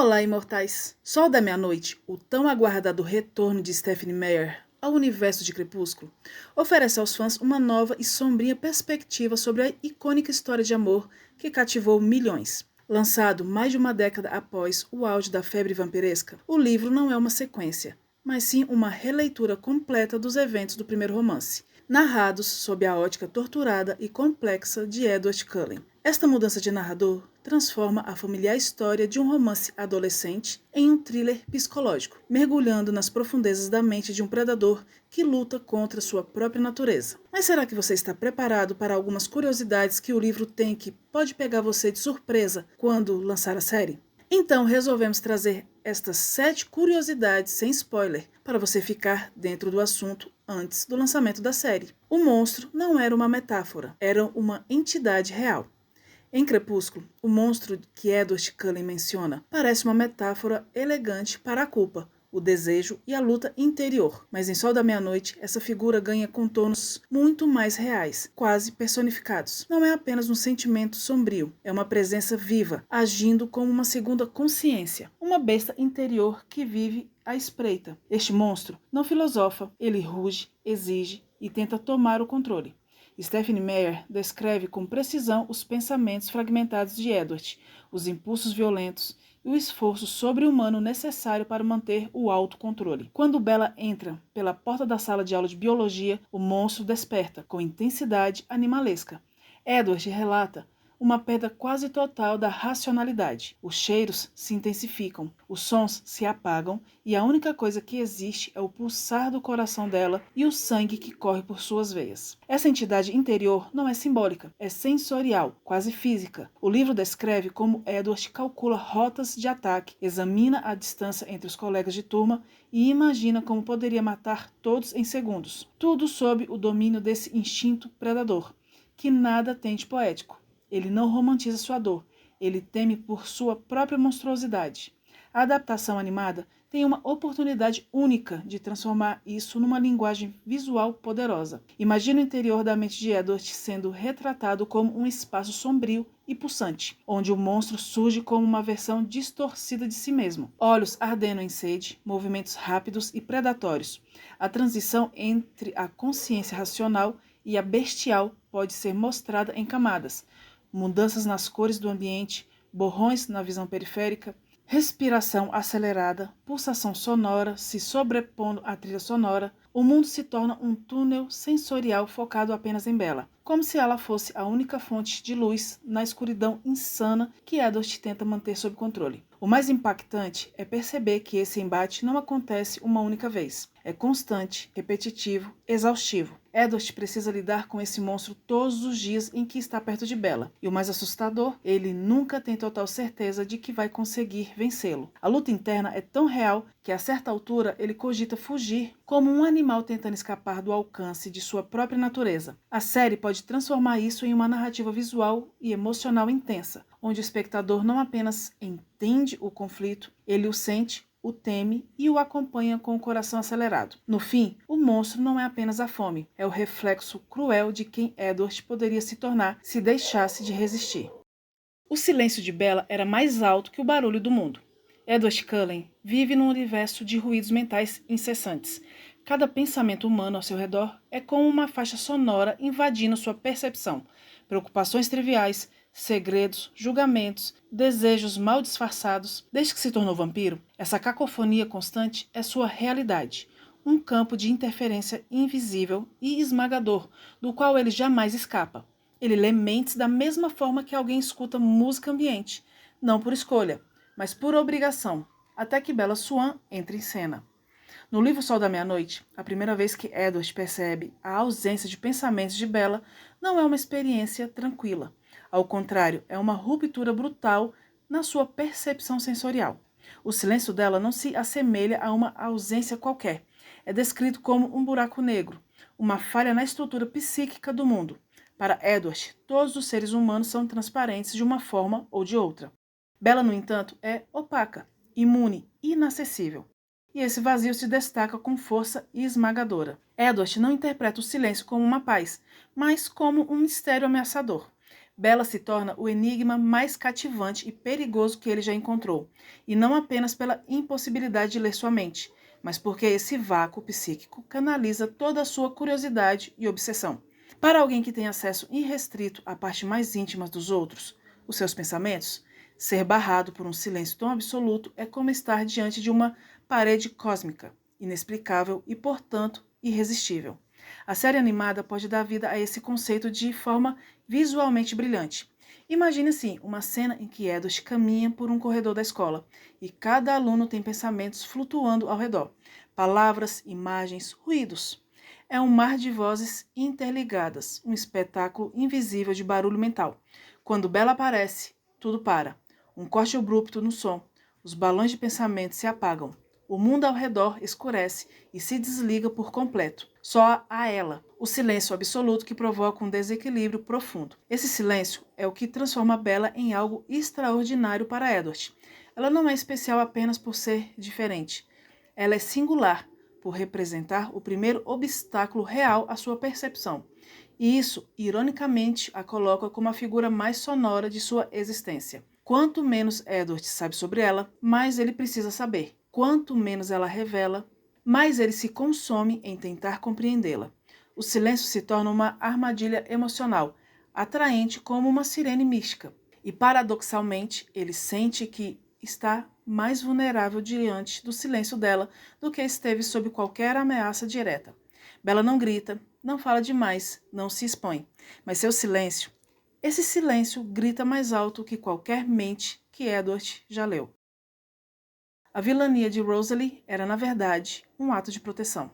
Olá, imortais! Sol da Meia-Noite, o tão aguardado retorno de Stephenie Meyer ao universo de Crepúsculo, oferece aos fãs uma nova e sombria perspectiva sobre a icônica história de amor que cativou milhões. Lançado mais de uma década após o auge da febre vampiresca, o livro não é uma sequência, mas sim uma releitura completa dos eventos do primeiro romance, narrados sob a ótica torturada e complexa de Edward Cullen. Esta mudança de narrador transforma a familiar história de um romance adolescente em um thriller psicológico, mergulhando nas profundezas da mente de um predador que luta contra sua própria natureza. Mas será que você está preparado para algumas curiosidades que o livro tem que pode pegar você de surpresa quando lançar a série? Então resolvemos trazer estas 7 curiosidades sem spoiler para você ficar dentro do assunto antes do lançamento da série. O monstro não era uma metáfora, era uma entidade real. Em Crepúsculo, o monstro que Edward Cullen menciona parece uma metáfora elegante para a culpa, o desejo e a luta interior. Mas em Sol da Meia-Noite, essa figura ganha contornos muito mais reais, quase personificados. Não é apenas um sentimento sombrio, é uma presença viva, agindo como uma segunda consciência, uma besta interior que vive à espreita. Este monstro não filosofa, ele ruge, exige e tenta tomar o controle. Stephenie Meyer descreve com precisão os pensamentos fragmentados de Edward, os impulsos violentos e o esforço sobre-humano necessário para manter o autocontrole. Quando Bella entra pela porta da sala de aula de biologia, o monstro desperta com intensidade animalesca. Edward relata uma perda quase total da racionalidade. Os cheiros se intensificam, os sons se apagam e a única coisa que existe é o pulsar do coração dela e o sangue que corre por suas veias. Essa entidade interior não é simbólica, é sensorial, quase física. O livro descreve como Edward calcula rotas de ataque, examina a distância entre os colegas de turma e imagina como poderia matar todos em segundos. Tudo sob o domínio desse instinto predador, que nada tem de poético. Ele não romantiza sua dor, ele teme por sua própria monstruosidade. A adaptação animada tem uma oportunidade única de transformar isso numa linguagem visual poderosa. Imagine o interior da mente de Edward sendo retratado como um espaço sombrio e pulsante, onde o monstro surge como uma versão distorcida de si mesmo. Olhos ardendo em sede, movimentos rápidos e predatórios. A transição entre a consciência racional e a bestial pode ser mostrada em camadas. Mudanças nas cores do ambiente, borrões na visão periférica, respiração acelerada, pulsação sonora se sobrepondo à trilha sonora, o mundo se torna um túnel sensorial focado apenas em Bella, como se ela fosse a única fonte de luz na escuridão insana que Edward tenta manter sob controle. O mais impactante é perceber que esse embate não acontece uma única vez. É constante, repetitivo, exaustivo. Edward precisa lidar com esse monstro todos os dias em que está perto de Bella. E o mais assustador, ele nunca tem total certeza de que vai conseguir vencê-lo. A luta interna é tão real que a certa altura ele cogita fugir como um animal tentando escapar do alcance de sua própria natureza. A série pode transformar isso em uma narrativa visual e emocional intensa, onde o espectador não apenas entende o conflito, ele o sente, o teme e o acompanha com o coração acelerado. No fim, o monstro não é apenas a fome, é o reflexo cruel de quem Edward poderia se tornar se deixasse de resistir. O silêncio de Bella era mais alto que o barulho do mundo. Edward Cullen vive num universo de ruídos mentais incessantes. Cada pensamento humano ao seu redor é como uma faixa sonora invadindo sua percepção. Preocupações triviais, segredos, julgamentos, desejos mal disfarçados. Desde que se tornou vampiro, essa cacofonia constante é sua realidade. Um campo de interferência invisível e esmagador, do qual ele jamais escapa. Ele lê mentes da mesma forma que alguém escuta música ambiente, não por escolha, mas por obrigação, até que Bella Swan entre em cena. No livro Sol da Meia-Noite, a primeira vez que Edward percebe a ausência de pensamentos de Bella não é uma experiência tranquila. Ao contrário, é uma ruptura brutal na sua percepção sensorial. O silêncio dela não se assemelha a uma ausência qualquer. É descrito como um buraco negro, uma falha na estrutura psíquica do mundo. Para Edward, todos os seres humanos são transparentes de uma forma ou de outra. Bella, no entanto, é opaca, imune e inacessível. E esse vazio se destaca com força esmagadora. Edward não interpreta o silêncio como uma paz, mas como um mistério ameaçador. Bella se torna o enigma mais cativante e perigoso que ele já encontrou, e não apenas pela impossibilidade de ler sua mente, mas porque esse vácuo psíquico canaliza toda a sua curiosidade e obsessão. Para alguém que tem acesso irrestrito à parte mais íntima dos outros, os seus pensamentos, ser barrado por um silêncio tão absoluto é como estar diante de uma parede cósmica, inexplicável e, portanto, irresistível. A série animada pode dar vida a esse conceito de forma visualmente brilhante. Imagine assim, uma cena em que Edward caminha por um corredor da escola e cada aluno tem pensamentos flutuando ao redor. Palavras, imagens, ruídos. É um mar de vozes interligadas, um espetáculo invisível de barulho mental. Quando Bella aparece, tudo para. Um corte abrupto no som. Os balões de pensamento se apagam. O mundo ao redor escurece e se desliga por completo. Só há ela, o silêncio absoluto que provoca um desequilíbrio profundo. Esse silêncio é o que transforma Bella em algo extraordinário para Edward. Ela não é especial apenas por ser diferente. Ela é singular por representar o primeiro obstáculo real à sua percepção. E isso, ironicamente, a coloca como a figura mais sonora de sua existência. Quanto menos Edward sabe sobre ela, mais ele precisa saber. Quanto menos ela revela, mais ele se consome em tentar compreendê-la. O silêncio se torna uma armadilha emocional, atraente como uma sirene mística. E, paradoxalmente, ele sente que está mais vulnerável diante do silêncio dela do que esteve sob qualquer ameaça direta. Bella não grita, não fala demais, não se expõe. Mas seu silêncio, esse silêncio grita mais alto que qualquer mente que Edward já leu. A vilania de Rosalie era, na verdade, um ato de proteção.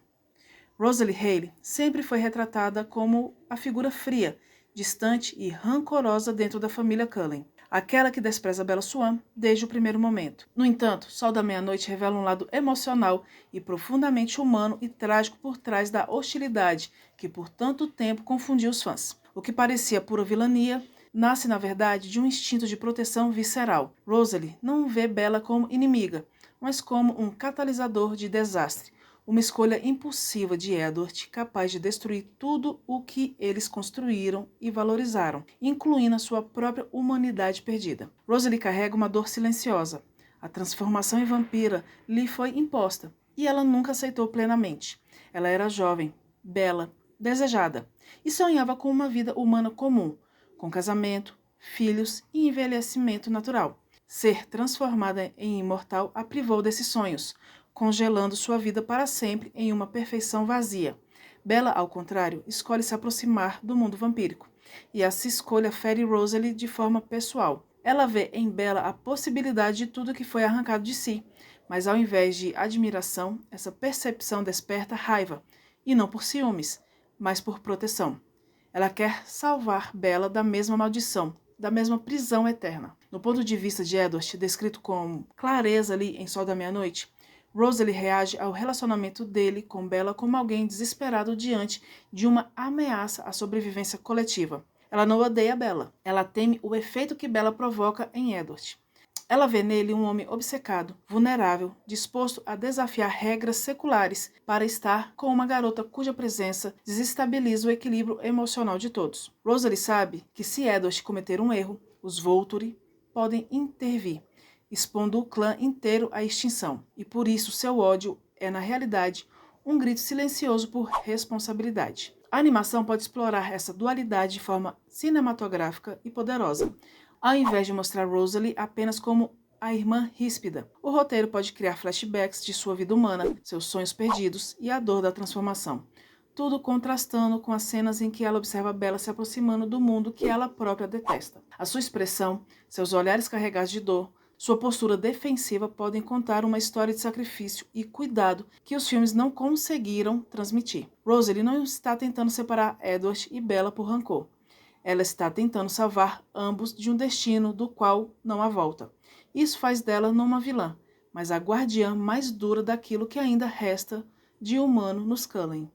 Rosalie Hale sempre foi retratada como a figura fria, distante e rancorosa dentro da família Cullen, aquela que despreza Bella Swan desde o primeiro momento. No entanto, Sol da Meia-Noite revela um lado emocional e profundamente humano e trágico por trás da hostilidade que por tanto tempo confundiu os fãs. O que parecia pura vilania nasce, na verdade, de um instinto de proteção visceral. Rosalie não vê Bella como inimiga, mas como um catalisador de desastre, uma escolha impulsiva de Edward capaz de destruir tudo o que eles construíram e valorizaram, incluindo a sua própria humanidade perdida. Rosalie carrega uma dor silenciosa. A transformação em vampira lhe foi imposta, e ela nunca aceitou plenamente. Ela era jovem, bela, desejada, e sonhava com uma vida humana comum, com casamento, filhos e envelhecimento natural. Ser transformada em imortal a privou desses sonhos, congelando sua vida para sempre em uma perfeição vazia. Bella, ao contrário, escolhe se aproximar do mundo vampírico, e essa escolha fere Rosalie de forma pessoal. Ela vê em Bella a possibilidade de tudo que foi arrancado de si, mas ao invés de admiração, essa percepção desperta raiva, e não por ciúmes, mas por proteção. Ela quer salvar Bella da mesma maldição, da mesma prisão eterna. No ponto de vista de Edward, descrito com clareza ali em Sol da Meia-Noite, Rosalie reage ao relacionamento dele com Bella como alguém desesperado diante de uma ameaça à sobrevivência coletiva. Ela não odeia Bella, ela teme o efeito que Bella provoca em Edward. Ela vê nele um homem obcecado, vulnerável, disposto a desafiar regras seculares para estar com uma garota cuja presença desestabiliza o equilíbrio emocional de todos. Rosalie sabe que se Edward cometer um erro, os Volturi podem intervir, expondo o clã inteiro à extinção, e por isso seu ódio é, na realidade, um grito silencioso por responsabilidade. A animação pode explorar essa dualidade de forma cinematográfica e poderosa, ao invés de mostrar Rosalie apenas como a irmã ríspida. O roteiro pode criar flashbacks de sua vida humana, seus sonhos perdidos e a dor da transformação, tudo contrastando com as cenas em que ela observa Bella se aproximando do mundo que ela própria detesta. A sua expressão, seus olhares carregados de dor, sua postura defensiva podem contar uma história de sacrifício e cuidado que os filmes não conseguiram transmitir. Rosalie não está tentando separar Edward e Bella por rancor. Ela está tentando salvar ambos de um destino do qual não há volta. Isso faz dela não uma vilã, mas a guardiã mais dura daquilo que ainda resta de humano nos Cullen.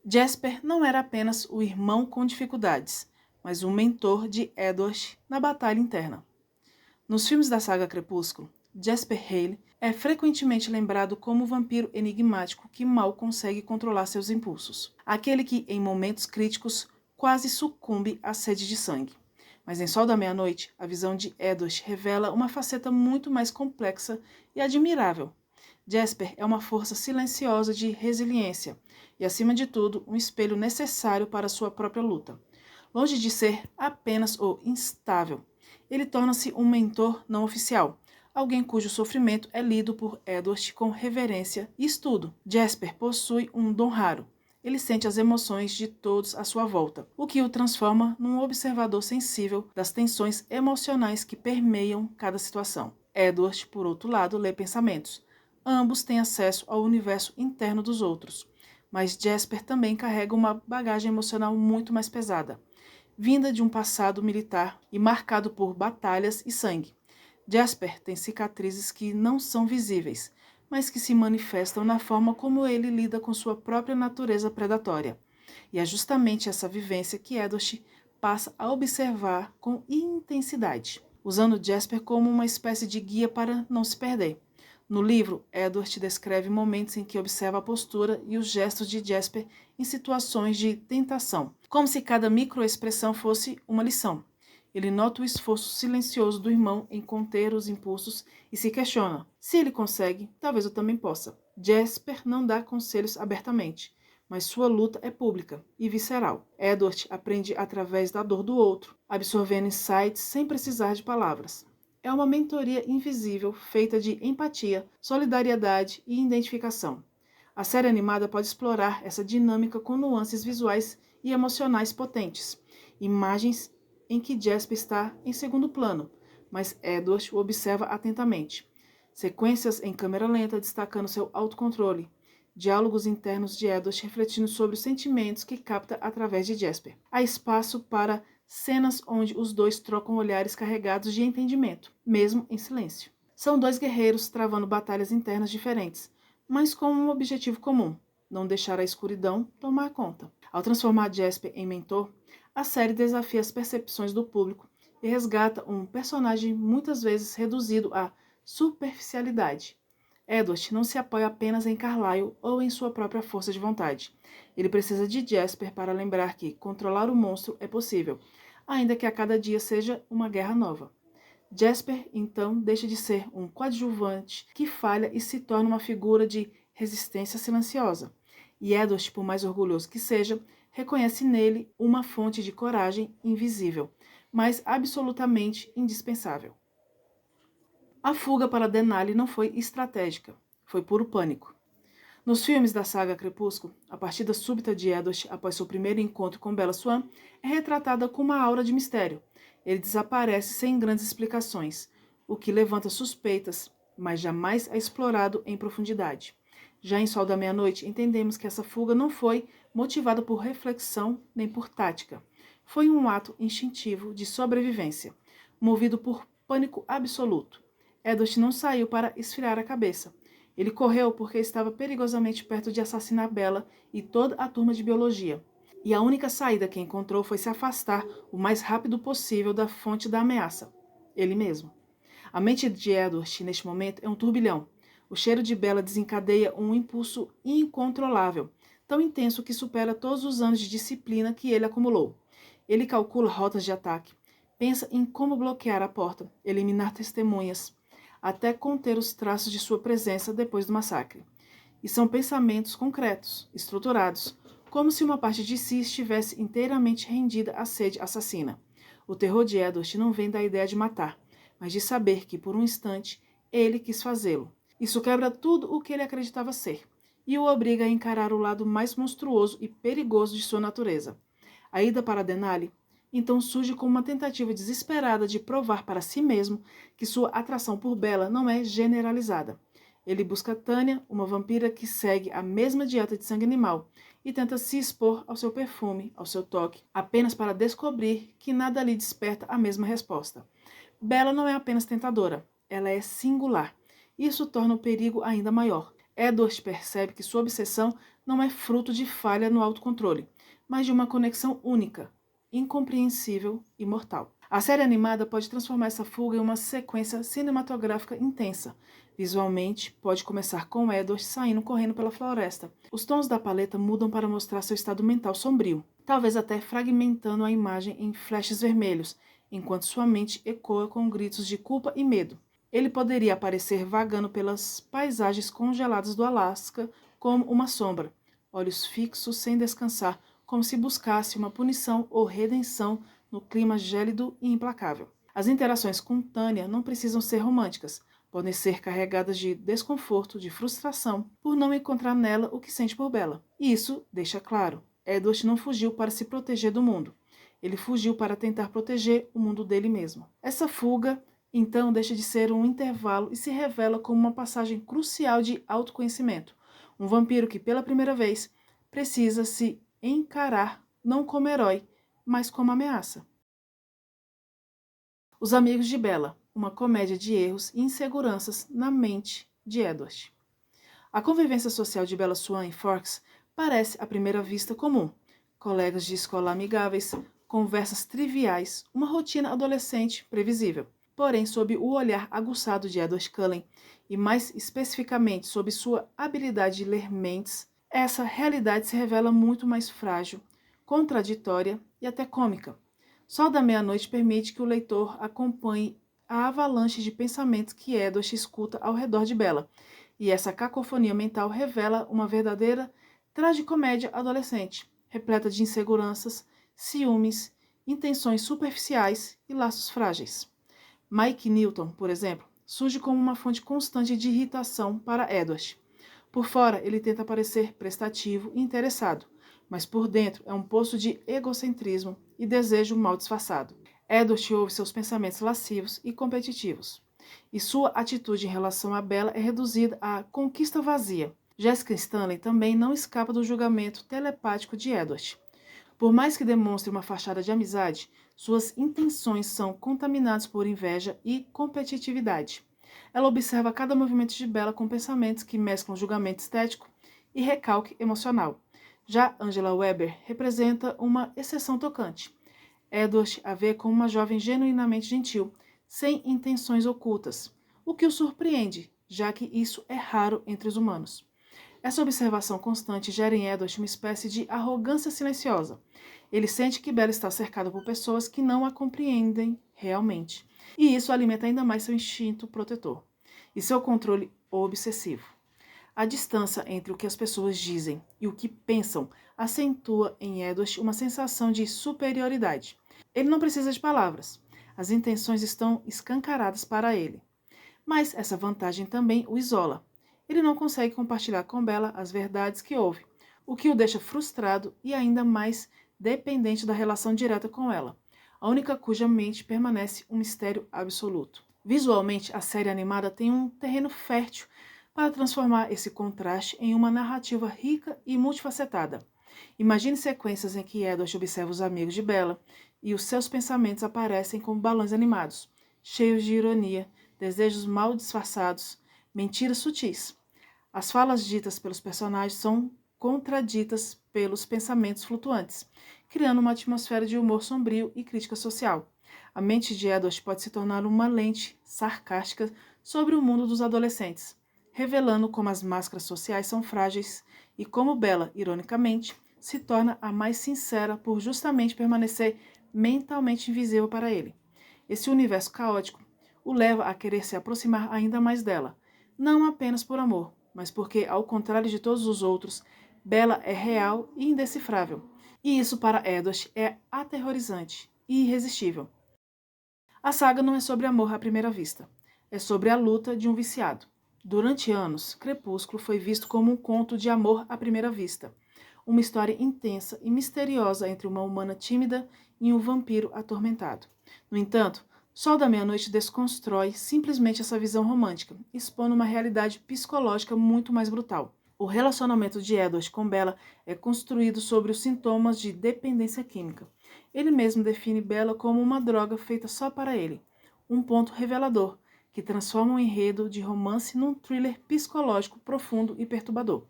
Jasper não era apenas o irmão com dificuldades, mas um mentor de Edward na batalha interna. Nos filmes da saga Crepúsculo, Jasper Hale é frequentemente lembrado como o vampiro enigmático que mal consegue controlar seus impulsos. Aquele que, em momentos críticos, quase sucumbe à sede de sangue. Mas em Sol da Meia-Noite, a visão de Edward revela uma faceta muito mais complexa e admirável. Jasper é uma força silenciosa de resiliência e, acima de tudo, um espelho necessário para sua própria luta. Longe de ser apenas o instável, ele torna-se um mentor não oficial, alguém cujo sofrimento é lido por Edward com reverência e estudo. Jasper possui um dom raro. Ele sente as emoções de todos à sua volta, o que o transforma num observador sensível das tensões emocionais que permeiam cada situação. Edward, por outro lado, lê pensamentos. Ambos têm acesso ao universo interno dos outros, mas Jasper também carrega uma bagagem emocional muito mais pesada, vinda de um passado militar e marcado por batalhas e sangue. Jasper tem cicatrizes que não são visíveis, mas que se manifestam na forma como ele lida com sua própria natureza predatória. E é justamente essa vivência que Edward passa a observar com intensidade, usando Jasper como uma espécie de guia para não se perder. No livro, Edward descreve momentos em que observa a postura e os gestos de Jasper em situações de tentação, como se cada microexpressão fosse uma lição. Ele nota o esforço silencioso do irmão em conter os impulsos e se questiona: se ele consegue, talvez eu também possa. Jasper não dá conselhos abertamente, mas sua luta é pública e visceral. Edward aprende através da dor do outro, absorvendo insights sem precisar de palavras. É uma mentoria invisível feita de empatia, solidariedade e identificação. A série animada pode explorar essa dinâmica com nuances visuais e emocionais potentes, imagens em que Jasper está em segundo plano, mas Edward o observa atentamente. Sequências em câmera lenta destacando seu autocontrole, diálogos internos de Edward refletindo sobre os sentimentos que capta através de Jasper. Há espaço para cenas onde os dois trocam olhares carregados de entendimento, mesmo em silêncio. São dois guerreiros travando batalhas internas diferentes, mas com um objetivo comum: não deixar a escuridão tomar conta. Ao transformar Jasper em mentor, a série desafia as percepções do público e resgata um personagem muitas vezes reduzido à superficialidade. Edward não se apoia apenas em Carlyle ou em sua própria força de vontade. Ele precisa de Jasper para lembrar que controlar o monstro é possível, ainda que a cada dia seja uma guerra nova. Jasper, então, deixa de ser um coadjuvante que falha e se torna uma figura de resistência silenciosa. E Edward, por mais orgulhoso que seja, reconhece nele uma fonte de coragem invisível, mas absolutamente indispensável. A fuga para Denali não foi estratégica, foi puro pânico. Nos filmes da saga Crepúsculo, a partida súbita de Edward após seu primeiro encontro com Bella Swan é retratada com uma aura de mistério. Ele desaparece sem grandes explicações, o que levanta suspeitas, mas jamais é explorado em profundidade. Já em Sol da Meia-Noite, entendemos que essa fuga não foi motivada por reflexão nem por tática. Foi um ato instintivo de sobrevivência, movido por pânico absoluto. Edward não saiu para esfriar a cabeça. Ele correu porque estava perigosamente perto de assassinar Bella e toda a turma de biologia. E a única saída que encontrou foi se afastar o mais rápido possível da fonte da ameaça, ele mesmo. A mente de Edward, neste momento, é um turbilhão. O cheiro de Bella desencadeia um impulso incontrolável, tão intenso que supera todos os anos de disciplina que ele acumulou. Ele calcula rotas de ataque, pensa em como bloquear a porta, eliminar testemunhas, até conter os traços de sua presença depois do massacre. E são pensamentos concretos, estruturados, como se uma parte de si estivesse inteiramente rendida à sede assassina. O terror de Edward não vem da ideia de matar, mas de saber que, por um instante, ele quis fazê-lo. Isso quebra tudo o que ele acreditava ser, e o obriga a encarar o lado mais monstruoso e perigoso de sua natureza. A ida para Denali então surge como uma tentativa desesperada de provar para si mesmo que sua atração por Bella não é generalizada. Ele busca Tânia, uma vampira que segue a mesma dieta de sangue animal, e tenta se expor ao seu perfume, ao seu toque, apenas para descobrir que nada lhe desperta a mesma resposta. Bella não é apenas tentadora, ela é singular. Isso torna o perigo ainda maior. Edward percebe que sua obsessão não é fruto de falha no autocontrole, mas de uma conexão única, incompreensível e mortal. A série animada pode transformar essa fuga em uma sequência cinematográfica intensa. Visualmente, pode começar com Edward saindo correndo pela floresta. Os tons da paleta mudam para mostrar seu estado mental sombrio. talvez até fragmentando a imagem em flashes vermelhos, enquanto sua mente ecoa com gritos de culpa e medo. Ele poderia aparecer vagando pelas paisagens congeladas do Alasca como uma sombra, olhos fixos sem descansar, como se buscasse uma punição ou redenção no clima gélido e implacável. As interações com Tanya não precisam ser românticas, podem ser carregadas de desconforto, de frustração, por não encontrar nela o que sente por Bella. E isso deixa claro, Edward não fugiu para se proteger do mundo. Ele fugiu para tentar proteger o mundo dele mesmo. Essa fuga, então, deixa de ser um intervalo e se revela como uma passagem crucial de autoconhecimento. Um vampiro que, pela primeira vez, precisa se encarar não como herói, mas como ameaça. Os Amigos de Bella, uma comédia de erros e inseguranças na mente de Edward. A convivência social de Bella Swan e Forks parece, à primeira vista, comum. Colegas de escola amigáveis, conversas triviais, uma rotina adolescente previsível. Porém, sob o olhar aguçado de Edward Cullen, e mais especificamente sob sua habilidade de ler mentes, essa realidade se revela muito mais frágil, contraditória e até cômica. Sol da Meia-Noite permite que o leitor acompanhe a avalanche de pensamentos que Edward escuta ao redor de Bella, e essa cacofonia mental revela uma verdadeira tragicomédia adolescente, repleta de inseguranças, ciúmes, intenções superficiais e laços frágeis. Mike Newton, por exemplo, surge como uma fonte constante de irritação para Edward. Por fora, ele tenta parecer prestativo e interessado, mas por dentro é um poço de egocentrismo e desejo mal disfarçado. Edward ouve seus pensamentos lascivos e competitivos, e sua atitude em relação a Bella é reduzida à conquista vazia. Jessica Stanley também não escapa do julgamento telepático de Edward. Por mais que demonstre uma fachada de amizade, suas intenções são contaminadas por inveja e competitividade. Ela observa cada movimento de Bella com pensamentos que mesclam julgamento estético e recalque emocional. Já Angela Weber representa uma exceção tocante. Edward a vê como uma jovem genuinamente gentil, sem intenções ocultas, o que o surpreende, já que isso é raro entre os humanos. Essa observação constante gera em Edward uma espécie de arrogância silenciosa. Ele sente que Bella está cercada por pessoas que não a compreendem realmente, e isso alimenta ainda mais seu instinto protetor e seu controle obsessivo. A distância entre o que as pessoas dizem e o que pensam acentua em Edward uma sensação de superioridade. Ele não precisa de palavras, as intenções estão escancaradas para ele. Mas essa vantagem também o isola. Ele não consegue compartilhar com Bella as verdades que ouve, o que o deixa frustrado e ainda mais dependente da relação direta com ela, a única cuja mente permanece um mistério absoluto. Visualmente, a série animada tem um terreno fértil para transformar esse contraste em uma narrativa rica e multifacetada. Imagine sequências em que Edward observa os amigos de Bella e os seus pensamentos aparecem como balões animados, cheios de ironia, desejos mal disfarçados, mentiras sutis. As falas ditas pelos personagens são contraditas pelos pensamentos flutuantes, criando uma atmosfera de humor sombrio e crítica social. A mente de Edward pode se tornar uma lente sarcástica sobre o mundo dos adolescentes, revelando como as máscaras sociais são frágeis e como Bella, ironicamente, se torna a mais sincera por justamente permanecer mentalmente invisível para ele. Esse universo caótico o leva a querer se aproximar ainda mais dela, não apenas por amor, mas porque, ao contrário de todos os outros, Bella é real e indecifrável. E isso para Edward é aterrorizante e irresistível. A saga não é sobre amor à primeira vista, é sobre a luta de um viciado. Durante anos, Crepúsculo foi visto como um conto de amor à primeira vista, uma história intensa e misteriosa entre uma humana tímida e um vampiro atormentado. No entanto, Sol da Meia-Noite desconstrói simplesmente essa visão romântica, expondo uma realidade psicológica muito mais brutal. O relacionamento de Edward com Bella é construído sobre os sintomas de dependência química. Ele mesmo define Bella como uma droga feita só para ele, um ponto revelador, que transforma um enredo de romance num thriller psicológico profundo e perturbador.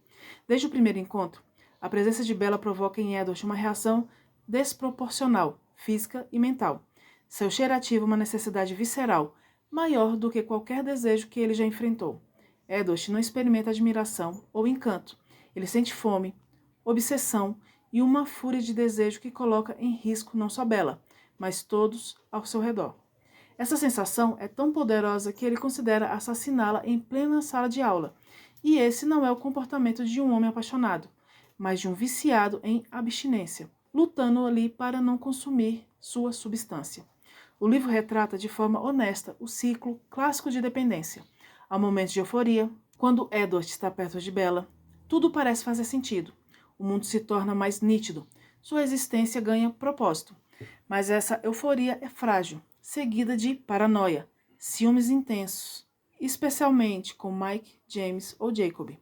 Desde o primeiro encontro, a presença de Bella provoca em Edward uma reação desproporcional, física e mental. Seu cheiro ativa uma necessidade visceral, maior do que qualquer desejo que ele já enfrentou. Edward não experimenta admiração ou encanto. Ele sente fome, obsessão e uma fúria de desejo que coloca em risco não só Bella, mas todos ao seu redor. Essa sensação é tão poderosa que ele considera assassiná-la em plena sala de aula, e esse não é o comportamento de um homem apaixonado, mas de um viciado em abstinência, lutando ali para não consumir sua substância. O livro retrata de forma honesta o ciclo clássico de dependência. Há momentos de euforia, quando Edward está perto de Bella, tudo parece fazer sentido. O mundo se torna mais nítido, sua existência ganha propósito. Mas essa euforia é frágil, seguida de paranoia, ciúmes intensos, especialmente com Mike, James ou Jacob,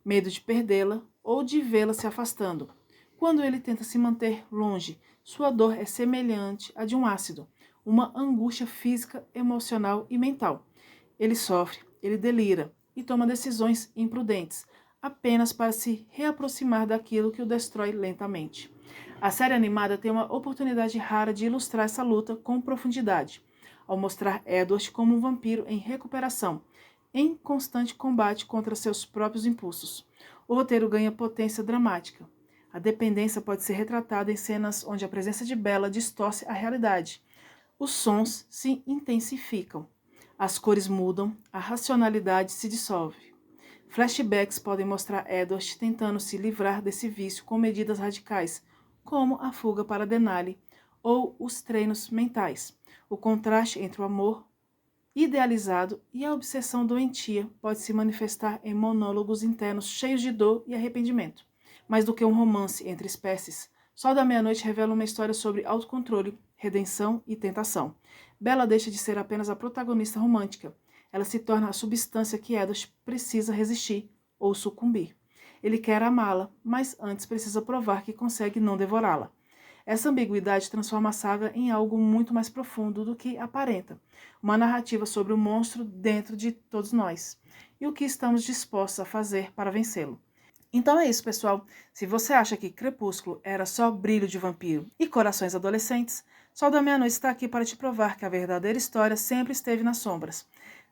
medo de perdê-la ou de vê-la se afastando. Quando ele tenta se manter longe, sua dor é semelhante à de um ácido, uma angústia física, emocional e mental. Ele sofre, ele delira e toma decisões imprudentes, apenas para se reaproximar daquilo que o destrói lentamente. A série animada tem uma oportunidade rara de ilustrar essa luta com profundidade, ao mostrar Edward como um vampiro em recuperação, em constante combate contra seus próprios impulsos. O roteiro ganha potência dramática. A dependência pode ser retratada em cenas onde a presença de Bella distorce a realidade. Os sons se intensificam, as cores mudam, a racionalidade se dissolve. Flashbacks podem mostrar Edward tentando se livrar desse vício com medidas radicais, como a fuga para Denali ou os treinos mentais. O contraste entre o amor idealizado e a obsessão doentia pode se manifestar em monólogos internos cheios de dor e arrependimento. Mais do que um romance entre espécies, Sol da Meia-Noite revela uma história sobre autocontrole, redenção e tentação. Bella deixa de ser apenas a protagonista romântica. Ela se torna a substância que Edward precisa resistir ou sucumbir. Ele quer amá-la, mas antes precisa provar que consegue não devorá-la. Essa ambiguidade transforma a saga em algo muito mais profundo do que aparenta. Uma narrativa sobre o monstro dentro de todos nós e o que estamos dispostos a fazer para vencê-lo. Então é isso, pessoal. Se você acha que Crepúsculo era só brilho de vampiro e corações adolescentes, Sol da Meia-Noite está aqui para te provar que a verdadeira história sempre esteve nas sombras.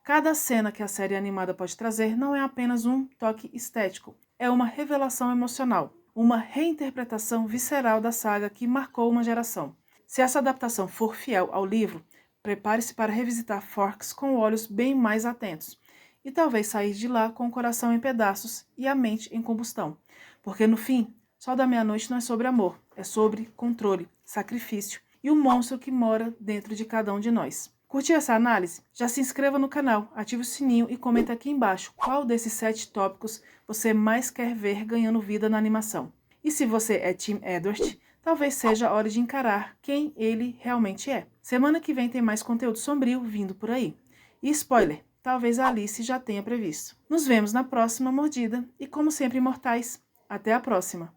Cada cena que a série animada pode trazer não é apenas um toque estético, é uma revelação emocional, uma reinterpretação visceral da saga que marcou uma geração. Se essa adaptação for fiel ao livro, prepare-se para revisitar Forks com olhos bem mais atentos e talvez sair de lá com o coração em pedaços e a mente em combustão. Porque no fim, Sol da Meia-Noite não é sobre amor, é sobre controle, sacrifício e o monstro que mora dentro de cada um de nós. Curtiu essa análise? Já se inscreva no canal, ative o sininho e comenta aqui embaixo qual desses 7 tópicos você mais quer ver ganhando vida na animação. E se você é Team Edward, talvez seja a hora de encarar quem ele realmente é. Semana que vem tem mais conteúdo sombrio vindo por aí. E spoiler, talvez a Alice já tenha previsto. Nos vemos na próxima mordida e, como sempre, imortais, até a próxima!